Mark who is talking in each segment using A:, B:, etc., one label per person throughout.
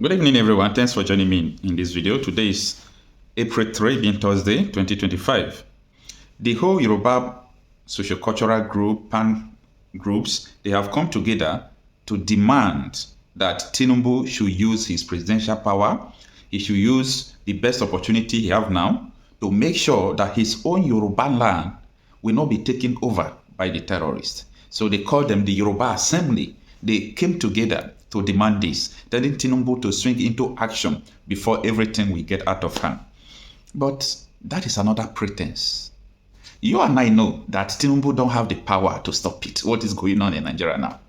A: Good evening, everyone. Thanks for joining me in this video. Today is April 3, being Thursday, 2025. The whole Yoruba sociocultural group, pan groups, they have come together to demand that Tinubu should use his presidential power. He should use the best opportunity he have now to make sure that his own Yoruba land will not be taken over by the terrorists. So they call them the Yoruba Assembly. They came together to demand this, telling Tinubu to swing into action before everything will get out of hand. But that is another pretense. You and I know that Tinubu don't have the power to stop it. What is going on in Nigeria now?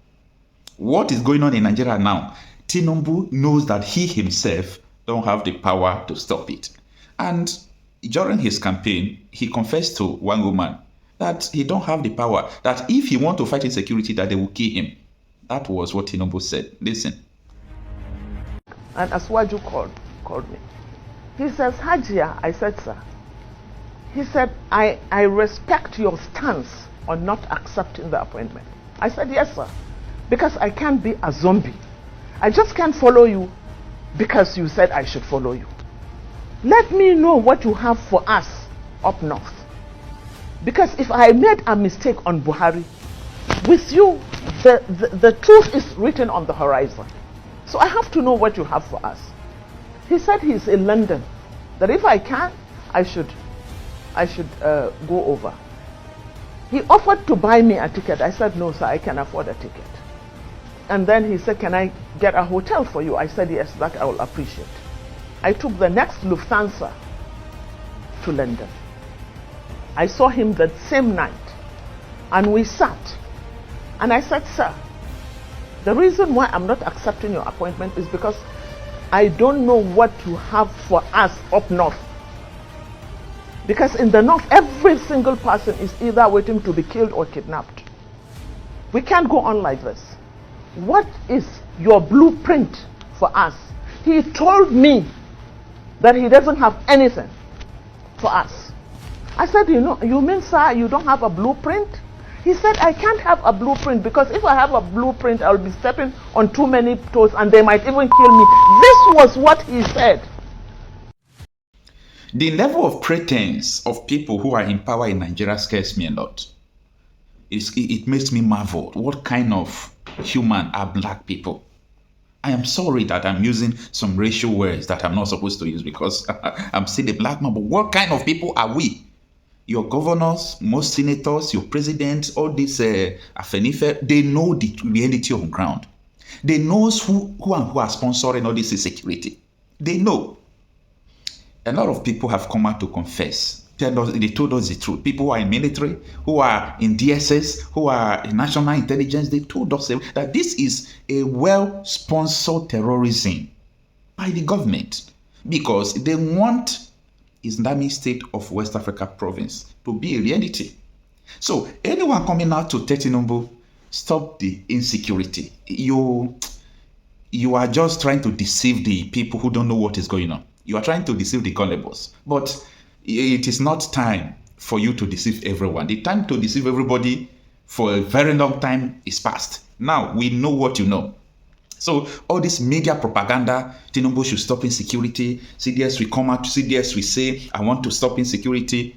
A: What is going on in Nigeria now? Tinubu knows that he himself don't have the power to stop it. And during his campaign, he confessed to one woman that he don't have the power, that if he want to fight insecurity, that they will kill him. That was what Tinubu said. Listen.
B: And Aswaju called me. He says, Hajia, I said, sir. He said, I respect your stance on not accepting the appointment. I said, yes, sir. Because I can't be a zombie. I just can't follow you because you said I should follow you. Let me know what you have for us up north. Because if I made a mistake on Buhari, with you, the truth is written on the horizon. So I have to know what you have for us. He said he's in London, that if I can, I should go over. He offered to buy me a ticket. I said, no, sir, I can afford a ticket. And then he said, can I get a hotel for you? I said, yes, that I will appreciate. I took the next Lufthansa to London. I saw him that same night, and we sat. And I said, sir, the reason why I'm not accepting your appointment is because I don't know what you have for us up north. Because in the north, every single person is either waiting to be killed or kidnapped. We can't go on like this. What is your blueprint for us? He told me that he doesn't have anything for us. I said, you mean, sir, you don't have a blueprint? He said, I can't have a blueprint because if I have a blueprint, I'll be stepping on too many toes and they might even kill me. This was what he said.
A: The level of pretense of people who are in power in Nigeria scares me a lot. It makes me marvel. What kind of human are black people? I am sorry that I'm using some racial words that I'm not supposed to use because I'm still a black man, but what kind of people are we? Your governors, most senators, your president, all these Afenife, they know the reality on ground. They know who are sponsoring all this insecurity. They know. A lot of people have come out to confess. They told us the truth. People who are in military, who are in DSS, who are in national intelligence, they told us that this is a well-sponsored terrorism by the government because they want Islamic State of West Africa province to be a reality. So anyone coming out to tell Tinubu, stop the insecurity, you are just trying to deceive the people who don't know what is going on. You are trying to deceive the gullibles. But it is not time for you to deceive everyone. The time to deceive everybody for a very long time is past. Now we know what you know. So all this media propaganda, Tinubu should stop insecurity, CDS will come out, CDS will say, I want to stop insecurity.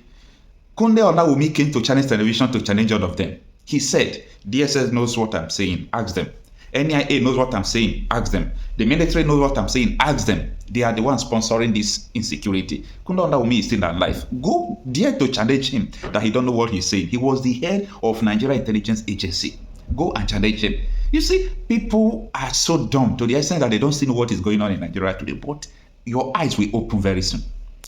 A: Kunle Olawumi came to Chinese television to challenge all of them. He said, DSS knows what I'm saying, ask them. NIA knows what I'm saying, ask them. The military knows what I'm saying, ask them. They are the ones sponsoring this insecurity. Kunle Olawumi is still alive. Go dare to challenge him that he don't know what he's saying. He was the head of Nigeria Intelligence Agency. Go and challenge him. You see, people are so dumb to the extent that they don't see what is going on in Nigeria today, but your eyes will open very soon.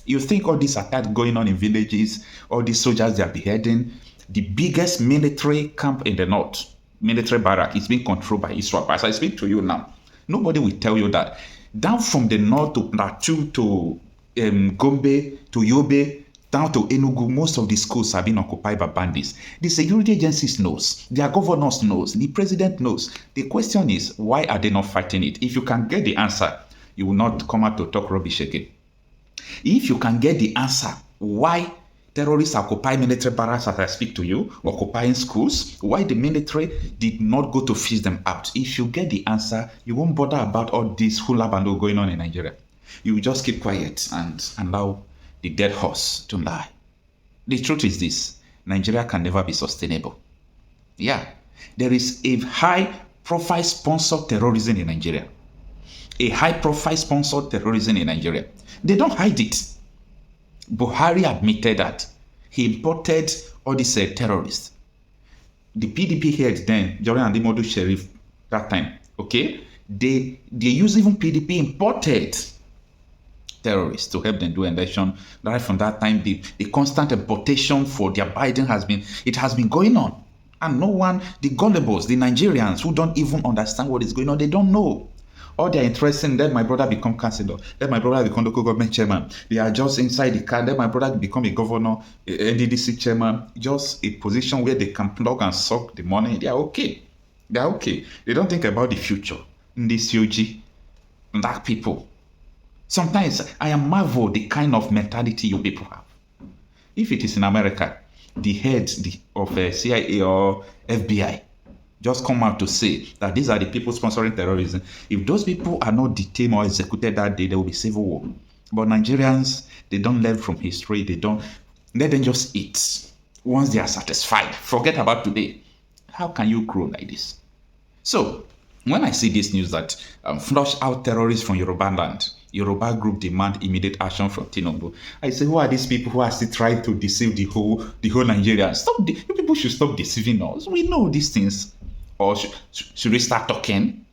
A: You think all these attacks going on in villages, all these soldiers they are beheading, the biggest military camp in the north, military barrack, is being controlled by ISWAP. As I speak to you now, nobody will tell you that. Down from the north to Plateau to Gombe to Yobe, down to Enugu, most of the schools have been occupied by bandits. The security agencies knows, their governors knows, the president knows. The question is, why are they not fighting it? If you can get the answer, you will not come out to talk rubbish again. If you can get the answer, why Terrorists occupy military barracks as I speak to you, occupying schools. Why the military did not go to fish them out? If you get the answer, you won't bother about all this hula bando going on in Nigeria. You will just keep quiet and allow the dead horse to lie. The truth is this: Nigeria can never be sustainable. Yeah, there is a high-profile sponsored terrorism in Nigeria. A high-profile sponsored terrorism in Nigeria. They don't hide it. Buhari admitted that he imported all these terrorists. The PDP head then, during Andimodu Sheriff, that time, okay, they use even PDP imported terrorists to help them do election. Right from that time, the constant importation for their Biden has been going on. And no one, the gullibles, the Nigerians who don't even understand what is going on, they don't know. All they're interested in, let my brother become councillor, let my brother become local government chairman. They are just inside the car, let my brother become a governor, a NDDC chairman, just a position where they can plug and suck the money. They are okay. They are okay. They don't think about the future. In this UG, black people. Sometimes I am marvel the kind of mentality you people have. If it is in America, the head of CIA or FBI just come out to say that these are the people sponsoring terrorism. If those people are not detained or executed that day, there will be civil war. But Nigerians, they don't learn from history. They don't let them just eat. Once they are satisfied, forget about today. How can you grow like this? So when I see this news that flush out terrorists from Yoruba land, Yoruba group demand immediate action from Tinubu, I say, who are these people who are still trying to deceive the whole Nigerians? You people should stop deceiving us. We know these things. Or should we start talking?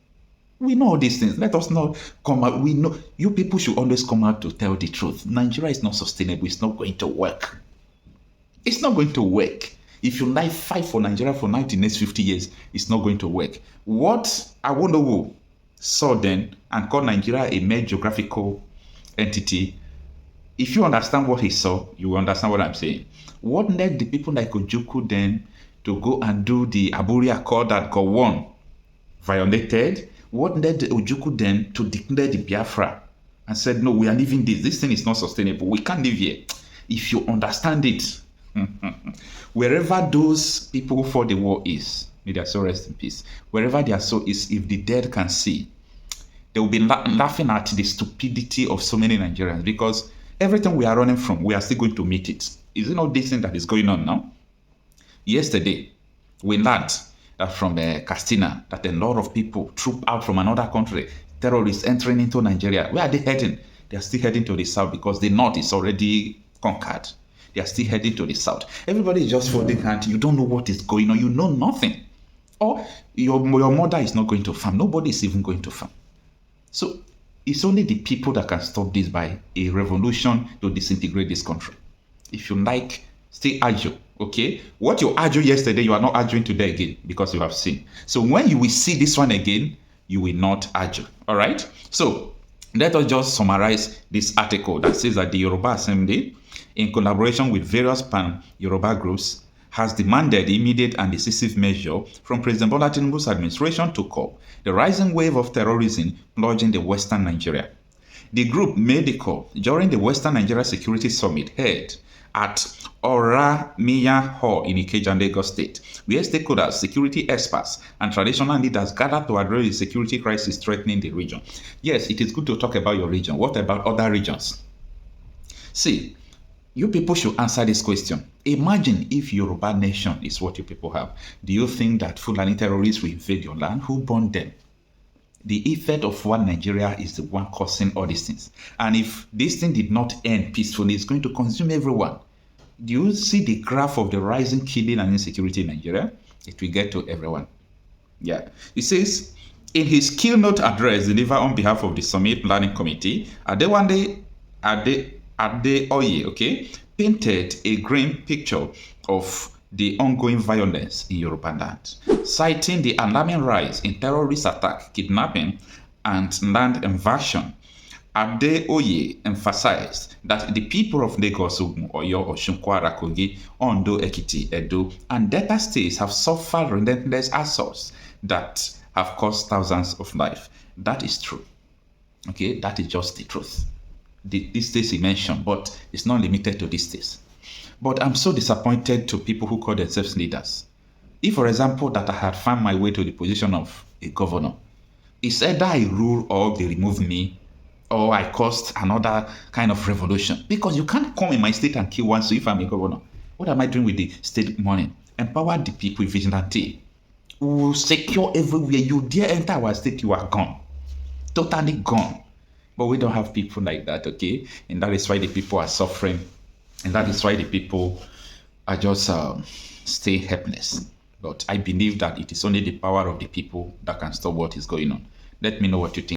A: We know all these things. Let us not come out. We know you people should always come out to tell the truth. Nigeria is not sustainable. It's not going to work. It's not going to work. If you like fight for Nigeria for the next 50 years, it's not going to work. What I wonder who saw then and called Nigeria a mere geographical entity. If you understand what he saw, you will understand what I'm saying. What led the people like Ojukwu then to go and do the Aburi Accord that Gowon violated? What led the Ojukwu then to declare the Biafra and said, no, we are leaving this. This thing is not sustainable. We can't live here. If you understand it, wherever those people who fought the war is, may their soul rest in peace. Wherever their soul is, if the dead can see, they will be laughing at the stupidity of so many Nigerians, because everything we are running from, we are still going to meet it. Is it not this thing that is going on now? Yesterday, we learned that from Castina that a lot of people troop out from another country, terrorists entering into Nigeria. Where are they heading? They are still heading to the south because the north is already conquered. They are still heading to the south. Everybody is just folding hands. You don't know what is going on. You know nothing. Or your mother is not going to farm. Nobody is even going to farm. So it's only the people that can stop this by a revolution to disintegrate this country. If you like, stay agile. Okay, what you argued yesterday, you are not arguing today again because you have seen. So when you will see this one again, you will not argue. All right. So let us just summarize this article that says that the Yoruba Assembly, in collaboration with various pan-Yoruba groups, has demanded immediate and decisive measure from President Bola Tinubu's administration to curb the rising wave of terrorism plunging the Western Nigeria. The group made the call during the Western Nigeria Security Summit held at Oramiya Hall in Ikeja, Lagos State, where stakeholders, security experts, and traditional leaders gathered to address the security crisis threatening the region. Yes, it is good to talk about your region. What about other regions? See, you people should answer this question. Imagine if Yoruba nation is what you people have. Do you think that Fulani terrorists will invade your land? Who burned them? The effect of one Nigeria is the one causing all these things. And if this thing did not end peacefully, it's going to consume everyone. Do you see the graph of the rising killing and insecurity in Nigeria? It will get to everyone. Yeah. It says, in his keynote address delivered on behalf of the Summit Planning Committee, Adewale Adeoye, okay, painted a grim picture of the ongoing violence in Yoruba land, citing the alarming rise in terrorist attack, kidnapping, and land invasion. Adeoye emphasized that the people of Lagos, Ogun, Oyo, Osun, Kwara, Kogi, Ondo, Ekiti, Edo, and Delta states have suffered relentless assaults that have cost thousands of lives. That is true. Okay, that is just the truth. These states he mentioned, but it's not limited to these states. But I'm so disappointed to people who call themselves leaders. If, for example, that I had found my way to the position of a governor, it's either I rule or they remove me, or I caused another kind of revolution. Because you can't come in my state and kill one. So if I'm a governor, what am I doing with the state money? Empower the people with vigilante. We will secure everywhere. You dare enter our state, you are gone. Totally gone. But we don't have people like that, okay? And that is why the people are suffering. And that is why the people are just stay helpless. But I believe that it is only the power of the people that can stop what is going on. Let me know what you think.